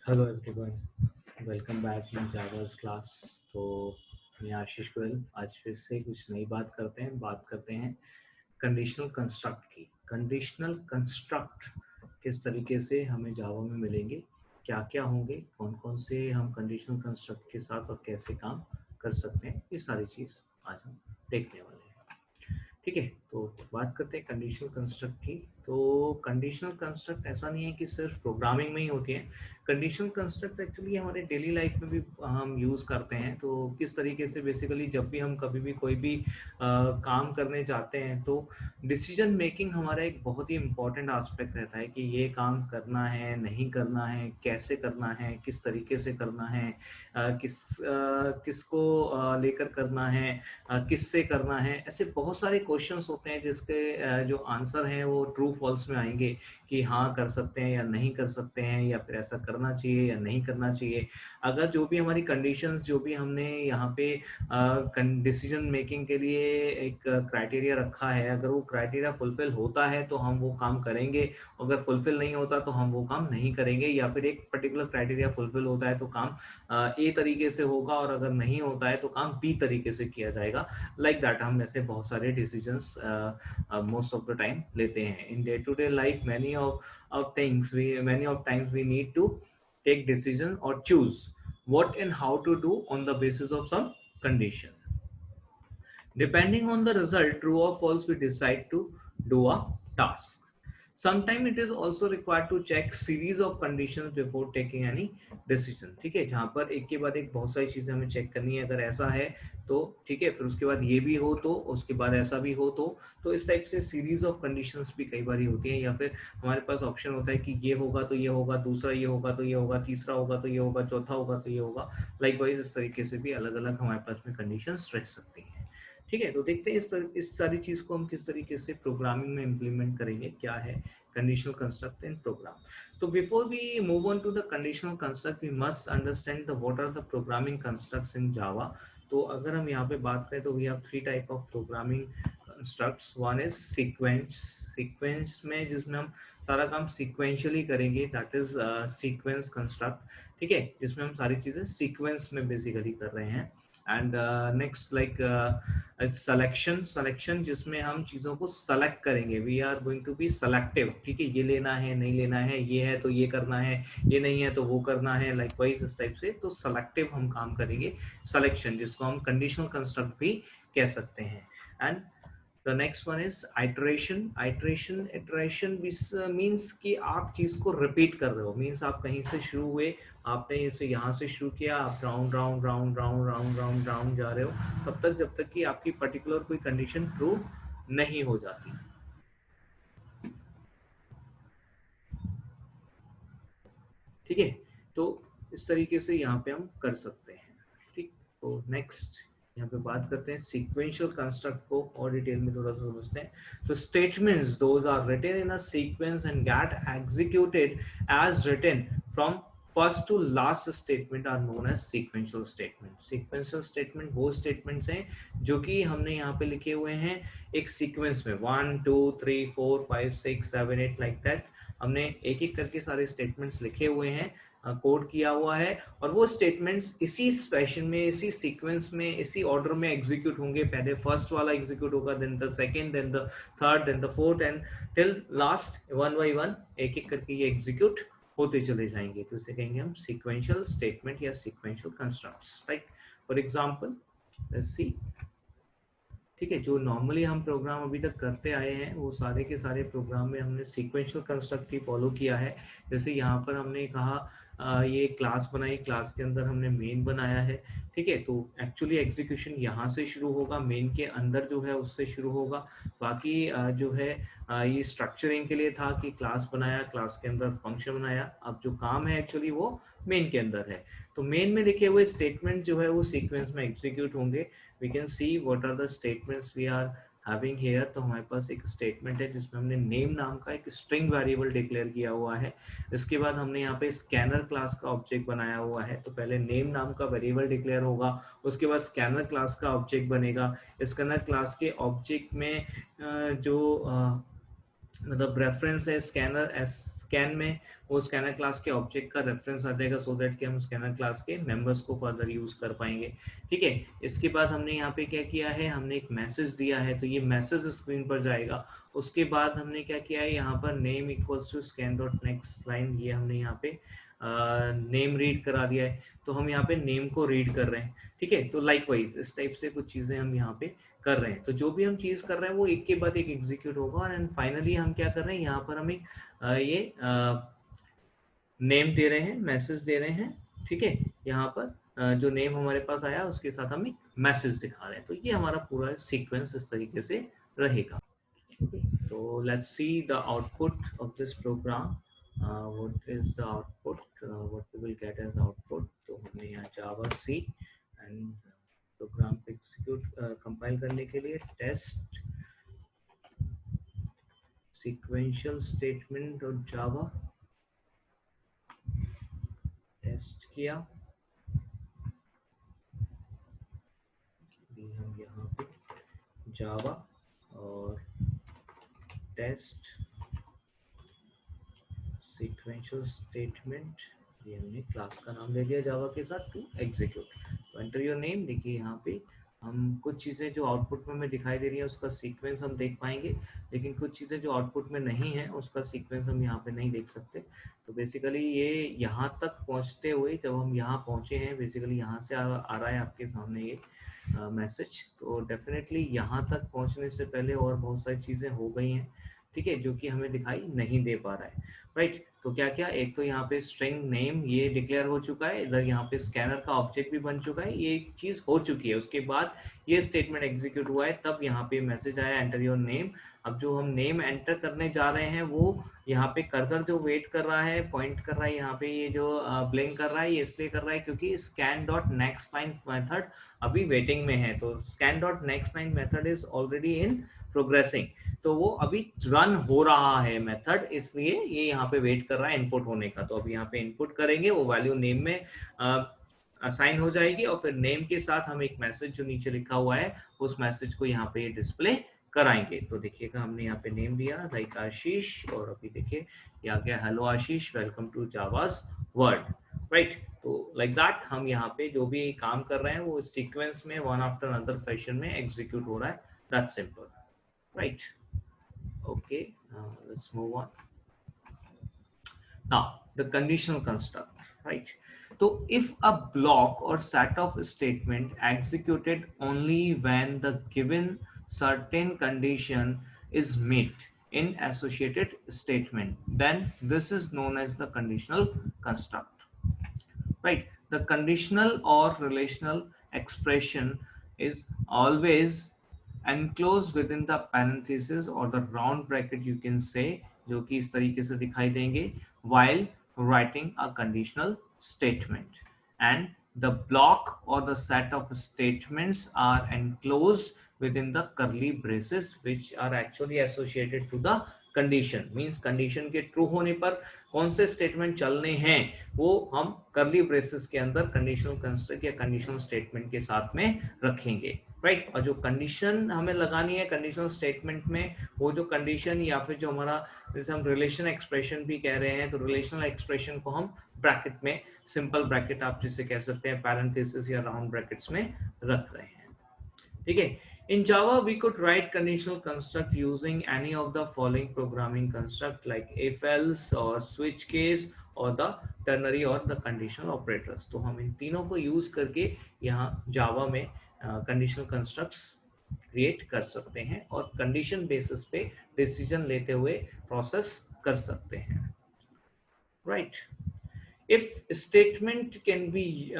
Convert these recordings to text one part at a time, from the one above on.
Hello everyone, welcome back in Java's class. तो मैं आशीष गोयल। आज फिर से कुछ नई बात करते हैं कंडीशनल कंस्ट्रक्ट की। कंडीशनल कंस्ट्रक्ट किस तरीके से हमें जावा में मिलेंगे, क्या क्या होंगे, कौन कौन से हम कंडीशनल कंस्ट्रक्ट के साथ और कैसे काम कर सकते हैं, ये सारी चीज़ आज हम देखने वाले हैं। ठीक है, तो बात करते हैं कंडीशनल कंस्ट्रक्ट की। तो कंडीशनल कंस्ट्रक्ट ऐसा नहीं है कि सिर्फ प्रोग्रामिंग में ही होती है। कंडीशनल कंस्ट्रक्ट एक्चुअली हमारे डेली लाइफ में भी हम यूज़ करते हैं। तो किस तरीके से, बेसिकली जब भी हम कभी भी कोई भी काम करने जाते हैं तो डिसीजन मेकिंग हमारा एक बहुत ही इम्पोर्टेंट एस्पेक्ट रहता है कि ये काम करना है, नहीं करना है, कैसे करना है, किस तरीके से करना है, किसको लेकर करना है, किससे करना है। ऐसे बहुत सारे क्वेश्चंस होते हैं जिसके जो आंसर हैं वो ट्रू फॉल्स में आएंगे कि हाँ कर सकते हैं या नहीं कर सकते हैं, या फिर ऐसा करना चाहिए या नहीं करना चाहिए। अगर जो भी हमारी कंडीशंस, जो भी हमने यहाँ पे डिसीजन मेकिंग के लिए एक क्राइटेरिया रखा है, अगर वो क्राइटेरिया फुलफिल होता है तो हम वो काम करेंगे, अगर फुलफिल नहीं होता तो हम वो काम नहीं करेंगे। या फिर एक पर्टिकुलर क्राइटेरिया फुलफिल होता है तो काम ए तरीके से होगा, और अगर नहीं होता है तो काम बी तरीके से किया जाएगा। लाइक दैट हम ऐसे बहुत सारे decisions most of the time लेते हैं in day to day life. Many of times we need to take decision or choose what and how to do on the basis of some condition. Depending on the result, true or false, we decide to do a task. Sometimes it is also required to check series of conditions before taking any decision. ठीक है, जहाँ पर एक के बाद एक बहुत सारी चीजें हमें चेक करनी है। अगर ऐसा है तो ठीक है, फिर उसके बाद ये भी हो तो, उसके बाद ऐसा भी हो तो इस टाइप से सीरीज ऑफ कंडीशंस भी कई बार होती है। या फिर हमारे पास ऑप्शन होता है कि ये होगा तो ये होगा, दूसरा ये होगा तो ये होगा, तीसरा होगा तो ये होगा, चौथा होगा तो ये होगा। लाइकवाइज इस तरीके से भी अलग अलग हमारे पास में कंडीशंस रह सकती हैं। ठीक है, तो देखते हैं इस सारी चीज को हम किस तरीके से प्रोग्रामिंग में इम्प्लीमेंट करेंगे, क्या है conditional construct in program. So before we move on to the conditional construct, we must understand what are the programming constructs in Java. तो अगर हम यहाँ पे बात करें तो we have three type of programming constructs. One is sequence में जिसमें हम सारा काम sequentially करेंगे, that is sequence construct. ठीक है, जिसमें हम सारी चीजें sequence में basically कर रहे हैं। एंड नेक्स्ट लाइक सलेक्शन जिसमें हम चीज़ों को सेलेक्ट करेंगे। We are going to be selective. ठीक है, ये लेना है, नहीं लेना है, ये है तो ये करना है, ये नहीं है तो वो करना है, लाइक वाइज इस टाइप से। तो सेलेक्टिव हम काम करेंगे, सिलेक्शन जिसको हम कंडीशनल कंस्ट्रक्ट भी कह सकते हैं। And the next one is iteration means कि आप चीज को रिपीट कर रहे हो। मीन्स आप कहीं से शुरू हुए, आपने इसे यहाँ से शुरू किया, आप round round round round round round round जा रहे हो तब तक जब तक कि आपकी पर्टिकुलर कोई कंडीशन ट्रू नहीं हो जाती। ठीक है, तो इस तरीके से यहाँ पे हम कर सकते हैं। ठीक, तो नेक्स्ट यहाँ पे बात करते हैं सीक्वेंशियल कंस्ट्रक्ट को और डिटेल में थोड़ा सा समझते हैं। तो statements those are written in a sequence and get executed as written from first to last statement are known as sequential statement. Sequential statement वो स्टेटमेंट्स हैं जो कि हमने यहाँ पे लिखे हुए हैं एक सीक्वेंस में 1 2 3 4 5 6 7 8 लाइक दैट। हमने एक एक करके सारे स्टेटमेंट्स लिखे हुए हैं, कोड किया हुआ है, और वो स्टेटमेंट्स इसी फैशन में, इसी सीक्वेंस में, इसी ऑर्डर में एग्जीक्यूट होंगे। पहले फर्स्ट वाला एग्जीक्यूट होगा, then the second, then the third, then the fourth, and till last one by one एक एक करके ये एग्जीक्यूट होते चले जाएंगे। तो इसे कहेंगे हम सीक्वेंशियल स्टेटमेंट या sequential constructs. Like for example let's see. ठीक है, जो नॉर्मली हम प्रोग्राम अभी तक करते आए हैं वो सारे के सारे प्रोग्राम में हमने सीक्वेंशियल कंस्ट्रक्ट ही फॉलो किया है। जैसे यहाँ पर हमने कहा ये क्लास बनाई, क्लास के अंदर हमने मेन बनाया है। ठीक है, तो एक्चुअली एग्जीक्यूशन यहाँ से शुरू होगा, मेन के अंदर जो है उससे शुरू होगा। बाकी जो है ये स्ट्रक्चरिंग के लिए था कि क्लास बनाया, क्लास के अंदर फंक्शन बनाया। अब जो काम है एक्चुअली वो मेन के अंदर है। तो मेन में लिखे हुए स्टेटमेंट जो है वो सीक्वेंस में एग्जीक्यूट होंगे। We can see what are the statements we are having here। तो हमारे पास एक स्टेटमेंट है जिसमें हमने नेम नाम का एक स्ट्रिंग वेरिएबल डिक्लेयर किया हुआ है। इसके बाद हमने यहाँ पे स्कैनर क्लास का ऑब्जेक्ट बनाया हुआ है। तो पहले नेम नाम का वेरिएबल डिक्लेयर होगा, उसके बाद स्कैनर क्लास का ऑब्जेक्ट बनेगा। स्कैनर क्लास के ऑब्जेक्ट में जो मतलब रेफरेंस है स्कैनर, स्कैन में वो स्कैनर क्लास के ऑब्जेक्ट का रेफरेंस आ जाएगा, सो दैट कि हम स्कैनर क्लास के मेंबर्स को फर्दर यूज कर पाएंगे। ठीक है, इसके बाद हमने यहाँ पे क्या किया है, हमने एक मैसेज दिया है, तो ये मैसेज स्क्रीन पर जाएगा। उसके बाद हमने क्या किया है, यहाँ पर name equals to scan dot next line, ये हमने यहाँ पे नेम रीड करा दिया है, तो हम यहाँ पे नेम को रीड कर रहे हैं। ठीक है, तो लाइकवाइज इस टाइप से कुछ चीजें हम यहाँ पे कर रहे हैं। तो जो भी हम चीज कर रहे हैं वो एक के बाद एक एग्जीक्यूट होगा, एंड फाइनली हम क्या कर रहे हैं, यहाँ पर हम एक ये नेम दे रहे हैं, मैसेज दे रहे हैं। ठीक है, यहाँ पर जो नेम हमारे पास आया उसके साथ हम एक मैसेज दिखा रहे हैं। तो ये हमारा पूरा सीक्वेंस इस तरीके से रहेगा। So let's see the output of this program. What is the output? What we will get as output? तो हमने यहाँ Java C and program को execute compile करने के लिए test sequential statement और Java test किया। हम यहाँ पे Java और test sequential statement, ये हमने क्लास का नाम दे दिया जावा के साथ, to execute. Enter your name. देखिए यहाँ पे हम कुछ चीज़ें जो आउटपुट में हमें दिखाई दे रही है उसका सीक्वेंस हम देख पाएंगे, लेकिन कुछ चीज़ें जो आउटपुट में नहीं है उसका सीक्वेंस हम यहाँ पे नहीं देख सकते। तो बेसिकली ये यहाँ तक पहुँचते हुए जब हम यहाँ पहुँचे हैं, बेसिकली यहाँ से आ रहा है आपके सामने ये मैसेज। तो डेफिनेटली यहाँ तक पहुँचने से पहले और बहुत सारी चीज़ें हो गई हैं, ठीक है, जो कि हमें दिखाई नहीं दे पा रहा है। राइट, तो क्या क्या, एक तो यहाँ पे स्ट्रिंग नेम ये डिक्लेयर हो चुका है, इधर यहाँ पे स्कैनर का ऑब्जेक्ट भी बन चुका है, ये एक चीज हो चुकी है। उसके बाद ये स्टेटमेंट एग्जीक्यूट हुआ है, तब यहाँ पे मैसेज आया एंटर योर नेम। अब जो हम नेम एंटर करने जा रहे हैं वो यहाँ पे कर्सर जो वेट कर रहा है, पॉइंट कर रहा है, यहाँ पे ये जो ब्लिंक कर रहा है, ये इसलिए कर रहा है क्योंकि scan dot next line method अभी वेटिंग में है। तो scan dot next line method is already in progressing, तो वो अभी रन हो रहा है मेथड, इसलिए ये यहाँ पे वेट कर रहा है इनपुट होने का। तो अब यहाँ पे इनपुट करेंगे, वो वैल्यू नेम में असाइन हो जाएगी, और फिर नेम के साथ हम एक मैसेज जो नीचे लिखा हुआ है उस मैसेज को यहाँ पे डिस्प्ले कराएंगे। तो देखिएगा हमने यहाँ पे नेम दिया लाइक आशीष, और अभी देखिए ये आ गया hello Ashish, welcome to Java's world. Right, तो लाइक दैट हम यहाँ पे जो भी काम कर रहे हैं वो सीक्वेंस में वन आफ्टर अनदर फैशन में एग्जीक्यूट हो रहा है। That's simple, right. Okay, let's move on. Now, the conditional construct, right? So, if a block or set of statement executed only when the given certain condition is met in associated statement, then this is known as the conditional construct, right? The conditional or relational expression is always enclosed within the parenthesis or the round bracket you can say, जो कि इस तरीके से दिखाई देंगे while writing a conditional statement, and the block or the set of statements are enclosed within the curly braces which are actually associated to the condition. Means condition के true होने पर कौन से स्टेटमेंट चलने हैं वो हम करली ब्रेसेस के अंदर कंडीशनल कंस्ट्रक्ट या कंडीशनल स्टेटमेंट के साथ में रखेंगे, राइट। और जो कंडीशन हमें लगानी है कंडीशनल स्टेटमेंट में, वो जो कंडीशन या फिर जो हमारा, जैसे हम रिलेशन एक्सप्रेशन भी कह रहे हैं, तो रिलेशनल एक्सप्रेशन को हम ब्रैकेट में, सिंपल ब्रैकेट आप जिसे कह सकते हैं, पैरेंथेसिस या राउंड ब्रैकेट्स में रख रहे हैं, ठीक है। In Java, we could write conditional construct using any of the following programming construct like if else or switch case or the ternary or the conditional operators। तो हम इन तीनों को यूज करके यहाँ Java में conditional constructs क्रिएट कर सकते हैं और कंडीशन बेसिस पे डिसीजन लेते हुए प्रोसेस कर सकते हैं, right. If statement can be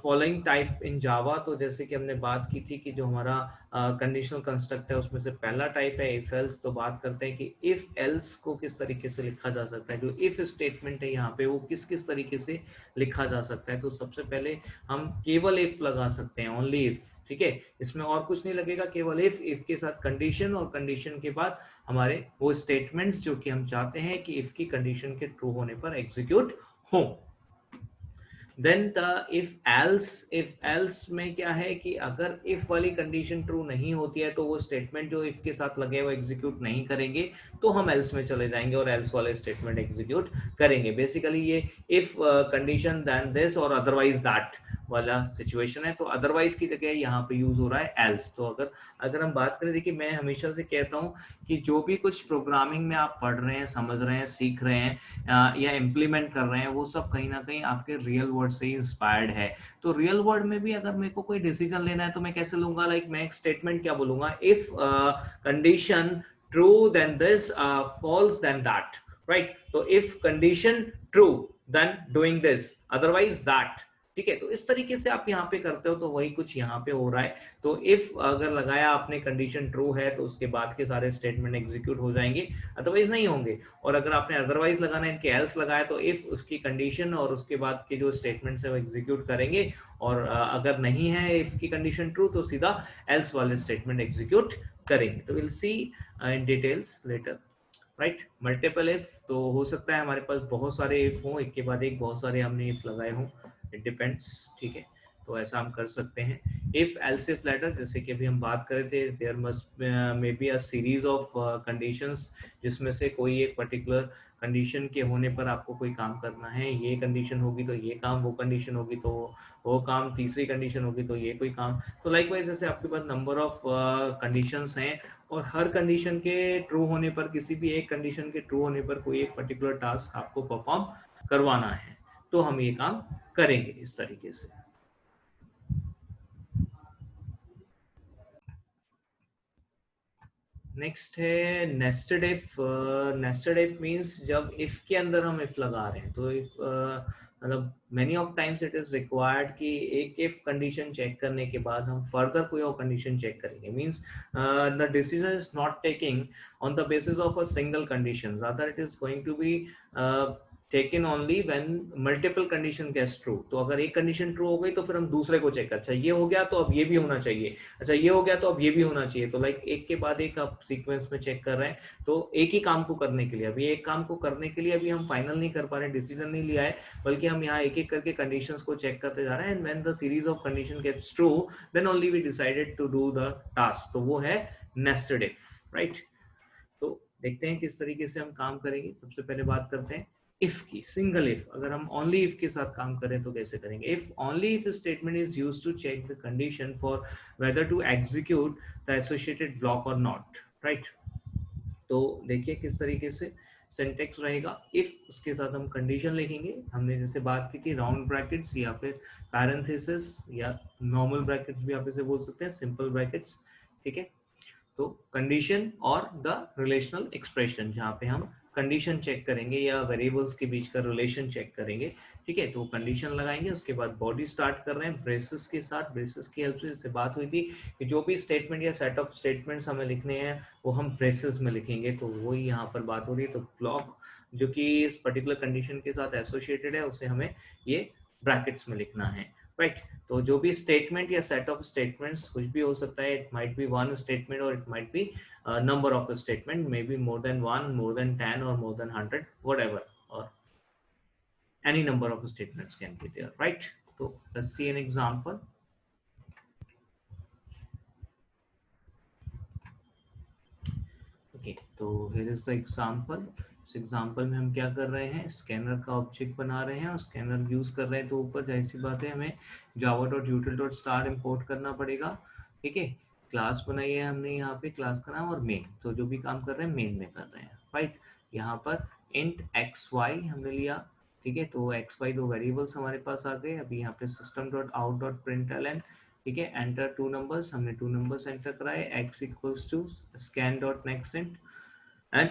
following type in Java, तो जैसे कि हमने बात की थी कि जो हमारा कंडीशनल कंस्ट्रक्ट है उसमें से पहला टाइप है इफ एल्स। तो बात करते हैं कि इफ एल्स को किस तरीके से लिखा जा सकता है, जो इफ स्टेटमेंट है यहाँ पे वो किस किस तरीके से लिखा जा सकता है। तो सबसे पहले हम केवल इफ लगा सकते हैं, ओनली इफ, ठीक है, इसमें और कुछ नहीं लगेगा, केवल इफ, इफ के साथ कंडीशन, और कंडीशन के बाद हमारे वो स्टेटमेंट्स जो कि हम चाहते हैं कि इफ की कंडीशन के ट्रू होने पर एग्जीक्यूट हो। देन द इफ एल्स में क्या है कि अगर इफ वाली कंडीशन ट्रू नहीं होती है तो वो स्टेटमेंट जो इफ के साथ लगे वो एग्जीक्यूट नहीं करेंगे, तो हम एल्स में चले जाएंगे और एल्स वाले स्टेटमेंट एग्जीक्यूट करेंगे। बेसिकली ये इफ कंडीशन देन दिस और अदरवाइज दैट वाला सिचुएशन है, तो अदरवाइज की जगह यहाँ पे यूज हो रहा है एल्स। तो अगर अगर हम बात करें, देखिए मैं हमेशा से कहता हूँ कि जो भी कुछ प्रोग्रामिंग में आप पढ़ रहे हैं, समझ रहे हैं, सीख रहे हैं या इम्प्लीमेंट कर रहे हैं, वो सब कहीं ना कहीं आपके रियल वर्ल्ड से ही इंस्पायर्ड है। तो रियल वर्ल्ड में भी अगर मेरे को कोई डिसीजन लेना है तो मैं कैसे लूंगा? लाइक मैं एक स्टेटमेंट क्या बोलूंगा, if condition true then this, false then that, right? तो if condition true then doing this, otherwise that. ठीक है, तो इस तरीके से आप यहाँ पे करते हो, तो वही कुछ यहाँ पे हो रहा है। तो इफ अगर लगाया आपने कंडीशन ट्रू है तो उसके बाद के सारे स्टेटमेंट एग्जीक्यूट हो जाएंगे, अदरवाइज नहीं होंगे। और अगर आपने अदरवाइज लगाना है, इनके एल्स लगाया, तो इफ उसकी कंडीशन और उसके बाद के जो स्टेटमेंट्स है वो एग्जीक्यूट करेंगे। और अगर नहीं है इफ की कंडीशन ट्रू तो सीधा एल्स वाले स्टेटमेंट एग्जीक्यूट करेंगे। तो will see in details later, right? Multiple if तो हो सकता है हमारे पास बहुत सारे इफ हो, एक के बाद एक बहुत सारे हमने इफ लगाए हों, इट डिपेंड्स। ठीक है, तो ऐसा हम कर सकते हैं। इफ एल्स इफ लेटर, जैसे कि अभी हम बात कर रहे थे, there must may be a series of conditions, जिसमें से कोई एक पर्टिकुलर कंडीशन के होने पर आपको कोई काम करना है। ये कंडीशन होगी तो ये काम, वो कंडीशन होगी तो वो काम, तीसरी कंडीशन होगी तो ये कोई काम। तो लाइकवाइज जैसे आपके पास नंबर ऑफ कंडीशंस हैं, और हर कंडीशन के ट्रू होने पर, किसी भी एक कंडीशन के ट्रू होने पर कोई एक पर्टिकुलर टास्क आपको परफॉर्म करवाना है, तो हम ये काम करेंगे इस तरीके से। नेक्स्ट है nested if. Nested if means जब इफ के अंदर हम इफ लगा रहे हैं, तो इफ मतलब many of times it is required कि एक इफ कंडीशन चेक करने के बाद हम फर्दर कोई और कंडीशन चेक करेंगे। Means the decision is not taking on the basis of a single condition, rather it is going to be taken only when multiple condition gets true। तो अगर एक कंडीशन ट्रू हो गई तो फिर हम दूसरे को चेक, अच्छा ये हो गया तो अब ये भी होना चाहिए, अच्छा ये हो गया तो अब ये भी होना चाहिए। तो लाइक एक के बाद एक आप सीक्वेंस में चेक कर रहे हैं, तो एक ही काम को करने के लिए, अभी एक काम को करने के लिए अभी हम फाइनल नहीं कर पा रहे, डिसीजन नहीं लिया है, बल्कि हम यहाँ एक एक करके कंडीशंस को चेक करते जा रहे हैं। And when the series of condition gets true then only we decided to do the task, तो वो है नेस्टेड इफ, राइट? तो देखते हैं किस तरीके से हम काम करेंगे। सबसे पहले बात करते हैं इफ की, सिंगल इफ। अगर हम ओनली इफ के साथ काम करें तो कैसे करेंगे? If only if statement is used to check the condition for whether to execute the associated block और नॉट, राइट? तो देखिए किस तरीके से सिंटेक्स रहेगा। इफ उसके साथ हम कंडीशन लिखेंगे, हमने जैसे बात की थी राउंड ब्रैकेट्स या फिर पैरेंथेसिस या नॉर्मल ब्रैकेट्स भी आप इसे बोल सकते हैं, सिंपल ब्रैकेट्स। ठीक है, तो कंडीशन और द रिलेशनल एक्सप्रेशन, जहाँ पे हम कंडीशन चेक करेंगे या वेरिएबल्स के बीच का रिलेशन चेक करेंगे। ठीक है, तो कंडीशन लगाएंगे, उसके बाद बॉडी स्टार्ट कर रहे हैं ब्रेसेस के साथ। ब्रेसेस की हेल्प से जैसे बात हुई थी कि जो भी स्टेटमेंट या सेट ऑफ स्टेटमेंट्स हमें लिखने हैं वो हम ब्रेसेस में लिखेंगे, तो वही यहाँ पर बात हो रही है। तो ब्लॉक जो कि इस पर्टिकुलर कंडीशन के साथ एसोसिएटेड है उसे हमें ये ब्रैकेट्स में लिखना है, राइट? तो जो भी स्टेटमेंट या सेट ऑफ स्टेटमेंट्स कुछ भी हो सकता है, it might be one statement or it might be number of statement, maybe more than one, more than 10 or more than 100, whatever, or any number of statements can be there, right? So let's see an example. Okay, तो here is the example। इस example में हम क्या कर रहे हैं, scanner का object बना रहे हैं और स्कैनर यूज कर रहे हैं। तो ऊपर जाहिर सी बात है हमें java.util.star इंपोर्ट करना पड़ेगा। ठीक है, क्लास बनाई है हमने, यहाँ पे क्लास का नाम और मेन, तो जो भी काम कर रहे हैं मेन में कर रहे हैं, राइट? यहाँ पर इंट xy हमने लिया। ठीक है, तो xy दो वेरिएबल्स हमारे पास आ गए। अभी यहाँ पे system.out.println, ठीक है, एंटर टू नंबर्स, हमने टू नंबर्स एंटर कराए। x equals to scan dot next int and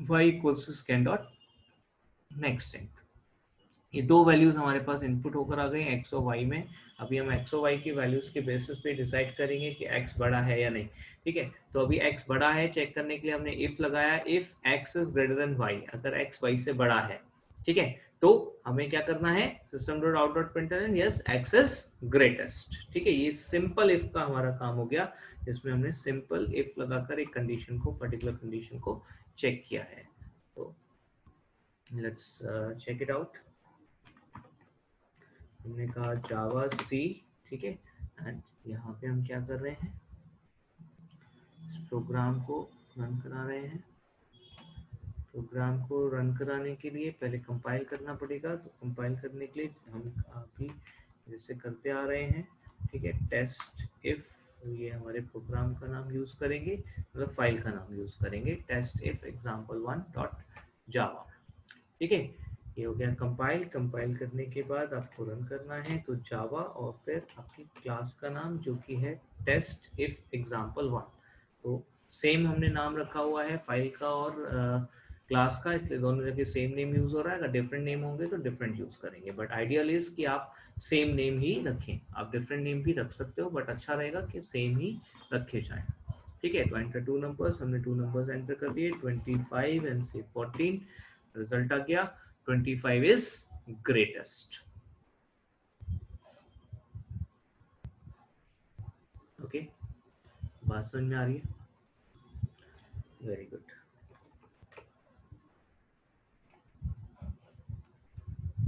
y equals to scan dot next int. ये दो वैल्यूज हमारे पास इनपुट होकर आ गई x और y में। अभी हम x और y की वैल्यूज के बेसिस पे डिसाइड करेंगे कि x बड़ा है या नहीं। ठीक है, तो अभी x बड़ा है चेक करने के लिए हमने इफ लगाया, if x is greater than y, अगर x y से बड़ा है। ठीक है, तो हमें क्या करना है, system.out.println yes x is greatest. ठीक है, ये सिंपल इफ का हमारा काम हो गया, जिसमें हमने सिंपल इफ लगाकर एक कंडीशन को, पर्टिकुलर कंडीशन को चेक किया है। तो लेट्स चेक इट आउट। हमने कहा जावा सी, ठीक है। एंड यहाँ पे हम क्या कर रहे हैं, इस प्रोग्राम को रन करा रहे हैं। प्रोग्राम को रन कराने के लिए पहले कंपाइल करना पड़ेगा, तो कंपाइल करने के लिए हम अभी जैसे करते आ रहे हैं, ठीक है। टेस्ट इफ, ये हमारे प्रोग्राम का नाम यूज करेंगे, मतलब फाइल का नाम यूज करेंगे, test if example1 dot Java, ठीक है। ये हो गया कंपाइल। कंपाइल करने के बाद आपको रन करना है, तो जावा और फिर आपकी क्लास का नाम जो कि है टेस्ट इफ example1। तो सेम हमने नाम रखा हुआ है फाइल का और क्लास का, इसलिए दोनों जगह सेम नेम यूज हो रहा है। अगर डिफरेंट नेम होंगे तो डिफरेंट यूज करेंगे, बट आइडियल इज कि आप सेम नेम ही रखें। आप डिफरेंट नेम भी रख सकते हो, बट अच्छा रहेगा कि सेम ही रखे जाए, ठीक है। तो एंटर टू नंबर्स, हमने टू नंबर्स एंटर कर दिए, 25 एंड 14। रिजल्ट आ गया 25 इज ग्रेटेस्ट। ओके, बात समझ में आ रही है? Very good.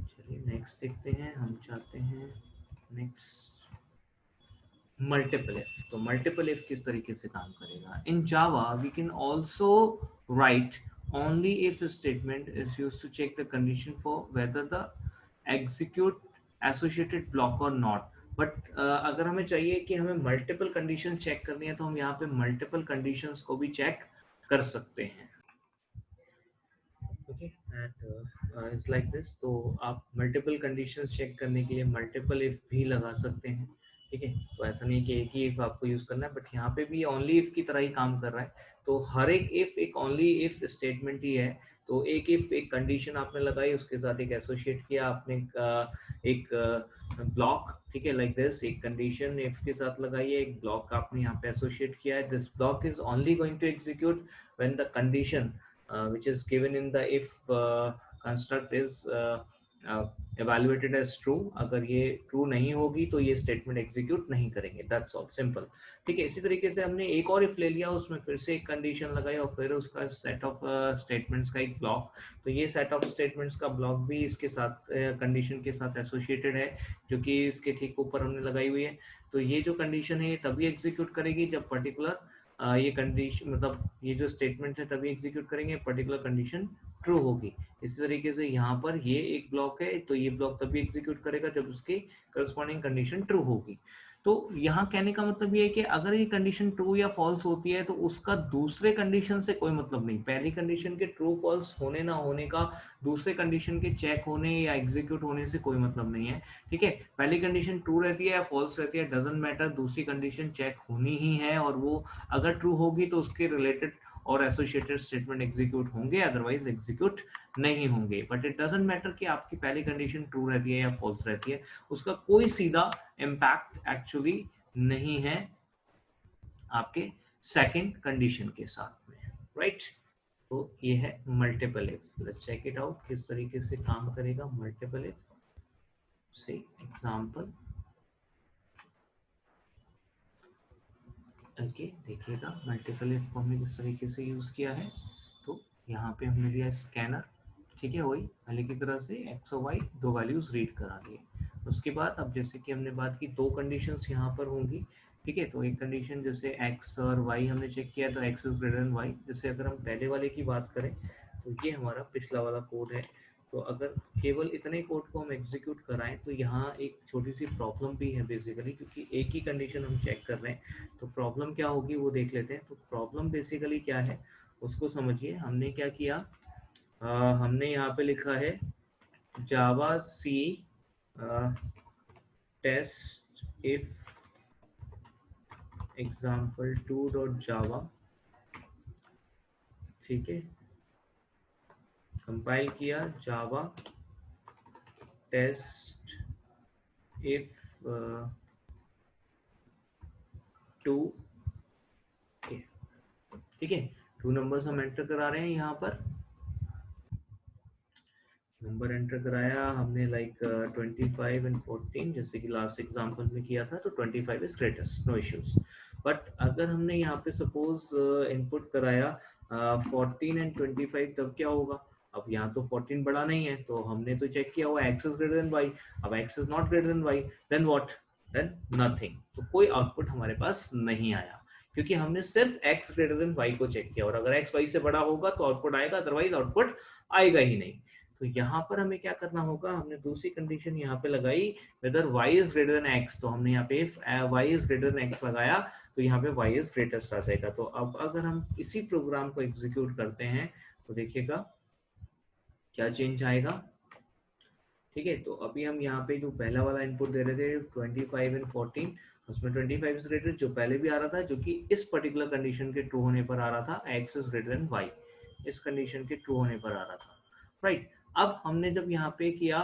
चलिए नेक्स्ट देखते हैं। हम चाहते हैं नेक्स्ट मल्टीपल इफ। तो मल्टीपल इफ किस तरीके से काम करेगा? In Java we can also write only if statement is used to check the condition for whether the execute associated block or not। But अगर हमें चाहिए कि हमें मल्टीपल कंडीशन चेक करनी है, तो हम यहाँ पे मल्टीपल कंडीशंस को भी चेक कर सकते हैं, okay. And it's like this. तो आप मल्टीपल कंडीशंस चेक करने के लिए मल्टीपल इफ भी लगा सकते हैं, ठीक है। तो ऐसा नहीं कि एक ही इफ आपको यूज करना है, बट यहाँ पे भी ओनली इफ की तरह ही काम कर रहा है। तो हर एक इफ एक ओनली इफ स्टेटमेंट ही है। तो एक इफ एक कंडीशन आपने लगाई, उसके साथ एक एसोसिएट किया आपने एक ब्लॉक, ठीक है, लाइक दिस। एक कंडीशन इफ के साथ लगाई है, एक ब्लॉक आपने यहाँ पे एसोसिएट किया है। This block is only going to execute when the condition which is given in the if construct is evaluated as true। अगर ये true नहीं होगी तो ये statement execute नहीं करेंगे, that's all simple, ठीक है। इसी तरीके से हमने एक और if ले लिया, उसमें फिर से एक condition लगाई और फिर उसका set of statements का एक block। तो ये set of statements का block भी इसके साथ condition के साथ associated है, जो कि इसके ठीक ऊपर हमने लगाई हुई है। तो ये जो condition है ये तभी execute करेगी जब particular ये कंडीशन, मतलब ये जो स्टेटमेंट है तभी एग्जीक्यूट करेंगे पर्टिकुलर कंडीशन ट्रू होगी। इसी तरीके से यहाँ पर ये एक ब्लॉक है, तो ये ब्लॉक तभी एग्जीक्यूट करेगा जब उसकी करस्पॉन्डिंग कंडीशन ट्रू होगी। तो यहाँ कहने का मतलब ये है कि अगर ये कंडीशन ट्रू या फॉल्स होती है तो उसका दूसरे कंडीशन से कोई मतलब नहीं। पहली कंडीशन के ट्रू फॉल्स होने ना होने का दूसरे कंडीशन के चेक होने या एग्जीक्यूट होने से कोई मतलब नहीं है, ठीक है। पहली कंडीशन ट्रू रहती है या फॉल्स रहती है डजंट मैटर, दूसरी कंडीशन चेक होनी ही है, और वो अगर ट्रू होगी तो उसके रिलेटेड और एसोसिएटेड स्टेटमेंट एग्जीक्यूट होंगे, अदरवाइज एग्जीक्यूट नहीं होंगे। बट इट डजंट मैटर कि आपकी पहली कंडीशन ट्रू रहती है या फॉल्स रहती है, उसका कोई सीधा इम्पैक्ट एक्चुअली नहीं है आपके सेकंड कंडीशन के साथ में, राइट। तो ये है multiple if. Let's check it out किस तरीके से काम करेगा मल्टीपल इफ से एग्जांपल। ओके, देखिएगा मल्टीपल इफ को हमने किस तरीके से यूज किया है। तो यहाँ पे हमने लिया स्कैनर, ठीक है, वही पहले की तरह से एक्स और वाई दो वैल्यूज रीड करा दिए। उसके बाद अब जैसे कि हमने बात की दो कंडीशंस यहाँ पर होंगी, ठीक है। तो एक कंडीशन जैसे एक्स और वाई हमने चेक किया, तो x is greater than y. जैसे अगर हम पहले वाले की बात करें तो ये हमारा पिछला वाला कोड है। तो अगर केवल इतने कोड को हम एग्जीक्यूट कराएं तो यहाँ एक छोटी सी प्रॉब्लम भी है बेसिकली, क्योंकि एक ही कंडीशन हम चेक कर रहे हैं। तो प्रॉब्लम क्या होगी वो देख लेते हैं। तो प्रॉब्लम बेसिकली क्या है उसको समझिए। हमने क्या किया, हमने यहाँ पे लिखा है Java C test if example2 dot Java, ठीक है। कंपाइल किया जावा टेस्ट इफ टू, ठीक है। टू नंबर्स हम एंटर करा रहे हैं, यहाँ पर नंबर एंटर कराया हमने लाइक 25 एंड 14, जैसे कि लास्ट एग्जांपल में किया था। तो 25 is greatest, no issues. But अगर हमने यहाँ पे सपोज इनपुट कराया 14 एंड 25, तब क्या होगा? अब यहाँ तो 14 बड़ा नहीं है, तो हमने तो चेक किया हुआ x is greater than y, अब x is not greater than y, then what, then nothing. तो कोई आउटपुट हमारे पास नहीं आया, क्योंकि हमने सिर्फ x ग्रेटर देन y को चेक किया, और अगर x y से बड़ा होगा तो आउटपुट आएगा, अदरवाइज आउटपुट आएगा ही नहीं। तो यहाँ पर हमें क्या करना होगा, हमने दूसरी कंडीशन यहाँ पे लगाई, whether y is greater than x, तो हमने यहाँ पे y is greater than x लगाया, तो यहाँ पे y इज ग्रेटेस्ट आ जाएगा। तो अब अगर हम इसी प्रोग्राम को एग्जीक्यूट करते हैं तो देखिएगा क्या चेंज आएगा। ठीक है, तो अभी हम यहाँ पे जो पहला वाला इनपुट दे रहे थे 25 एंड 14, उसमें 25 इज ग्रेटर, जो पहले भी आ रहा था, जो कि इस पर्टिकुलर कंडीशन के ट्रू होने पर आ रहा था, x is greater than y, इस कंडीशन के ट्रू होने पर आ रहा था, राइट। अब हमने जब यहाँ पे किया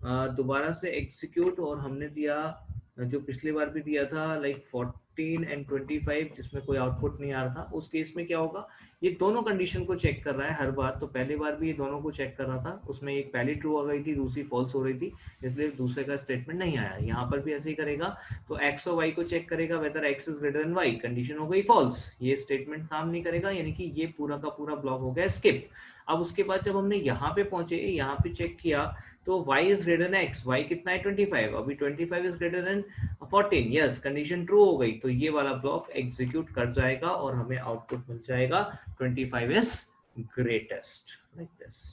दोबारा से एग्जीक्यूट, और हमने दिया जो पिछली बार भी दिया था लाइक 14 एंड 25, जिसमें कोई आउटपुट नहीं आ रहा था, उस केस में क्या होगा, ये दोनों कंडीशन को चेक कर रहा है हर बार। तो पहली बार भी ये दोनों को चेक कर रहा था, उसमें एक पहली ट्रू आ गई थी, दूसरी फॉल्स हो रही थी, इसलिए दूसरे का स्टेटमेंट नहीं आया। यहाँ पर भी ऐसे ही करेगा, तो x और y को चेक करेगा, whether x is greater than y, condition हो गई फॉल्स, ये स्टेटमेंट काम नहीं करेगा, यानी कि ये पूरा का पूरा ब्लॉक हो गया स्किप। अब उसके बाद जब हमने यहाँ पे पहुंचे, यहाँ पे चेक किया, तो y is greater than x, y कितना है 25, अभी 25 is greater then 14, yes condition true हो गई, तो ये वाला ब्लॉक एग्जीक्यूट कर जाएगा और हमें आउटपुट मिल जाएगा 25 इज ग्रेटेस्ट, लाइक दिस।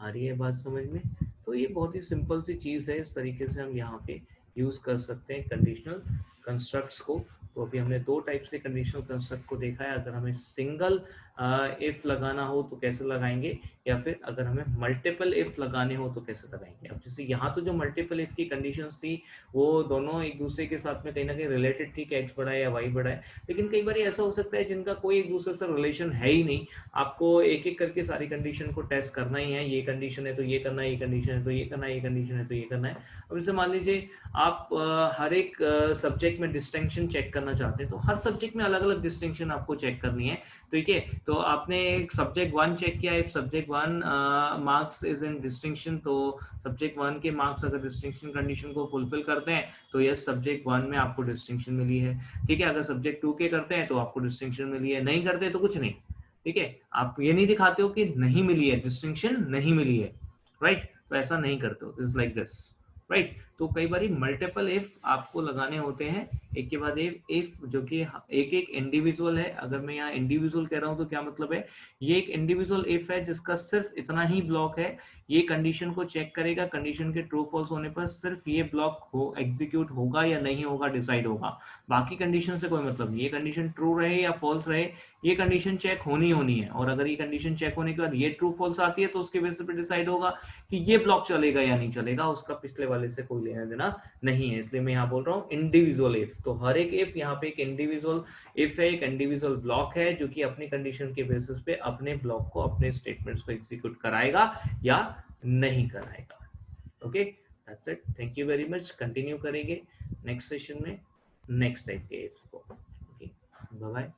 आ रही है बात समझ में? तो ये बहुत ही सिंपल सी चीज है, इस तरीके से हम यहाँ पे यूज कर सकते हैं कंडीशनल कंस्ट्रक्ट्स को। तो अभी हमने दो टाइप से कंडीशनल कंस्ट्रक्ट को देखा है, अगर हमें सिंगल इफ लगाना हो तो कैसे लगाएंगे, या फिर अगर हमें मल्टीपल इफ लगाने हो तो कैसे लगाएंगे। अब जैसे यहाँ तो जो मल्टीपल इफ की कंडीशंस थी वो दोनों एक दूसरे के साथ में कहीं ना कहीं रिलेटेड थी कि x बड़ा है या y बड़ा है, लेकिन कई बार ऐसा हो सकता है जिनका कोई एक दूसरे से रिलेशन है ही नहीं, आपको एक एक करके सारी कंडीशन को टेस्ट करना ही है, ये कंडीशन है तो ये करना है, ये कंडीशन है तो ये करना है, ये कंडीशन है तो ये करना है। अब जैसे मान लीजिए आप हर एक सब्जेक्ट में डिस्टिंक्शन चेक करना चाहते हैं, तो हर सब्जेक्ट में अलग अलग डिस्टिंक्शन आपको चेक करनी है, ठीक है। तो आपने एक सब्जेक्ट 1 चेक किया, if subject 1 marks is in distinction, तो सब्जेक्ट 1 के मार्क्स अगर डिस्टिंक्शन कंडीशन को फुलफिल करते हैं तो यस सब्जेक्ट 1 में आपको डिस्टिंक्शन मिली है, ठीक है। अगर सब्जेक्ट 2 के करते हैं तो आपको डिस्टिंक्शन मिली है, नहीं करते तो कुछ नहीं, ठीक है। आप ये नहीं दिखाते हो कि नहीं मिली है, डिस्टिंक्शन नहीं मिली है, राइट, तो ऐसा नहीं करते हो, दिस लाइक दिस, राइट। तो कई बार मल्टीपल इफ आपको लगाने होते हैं, एक के बाद एक इफ, जो कि एक एक इंडिविजुअल है। अगर मैं यहाँ इंडिविजुअल कह रहा हूँ तो क्या मतलब है, ये एक इंडिविजुअल इफ है जिसका सिर्फ इतना ही ब्लॉक है, ये कंडीशन को चेक करेगा, कंडीशन के ट्रू फॉल्स होने पर सिर्फ ये ब्लॉक हो एग्जीक्यूट होगा या नहीं होगा डिसाइड होगा, बाकी कंडीशन से कोई मतलब नहीं। ये कंडीशन ट्रू रहे या फॉल्स रहे, ये कंडीशन चेक होनी है, और अगर ये कंडीशन चेक होने के बाद ये ट्रू फॉल्स आती है तो उसके बेसिस पे डिसाइड होगा कि ये ब्लॉक चलेगा या नहीं चलेगा, उसका पिछले वाले से कोई लेना देना नहीं है। इसलिए मैं यहाँ बोल रहा हूँ इंडिविजुअल इफ, तो हर एक इफ यहाँ पे एक इंडिविजुअल इफ है, एक इंडिविजुअल ब्लॉक है, जो कि अपनी कंडीशन के बेसिस पे अपने ब्लॉक को, अपने स्टेटमेंट्स को एग्जीक्यूट कराएगा या नहीं कराएगा। Okay, that's it, thank you very much. Continue करेंगे नेक्स्ट सेशन में नेक्स्ट टाइप के इफ को। Okay, bye bye.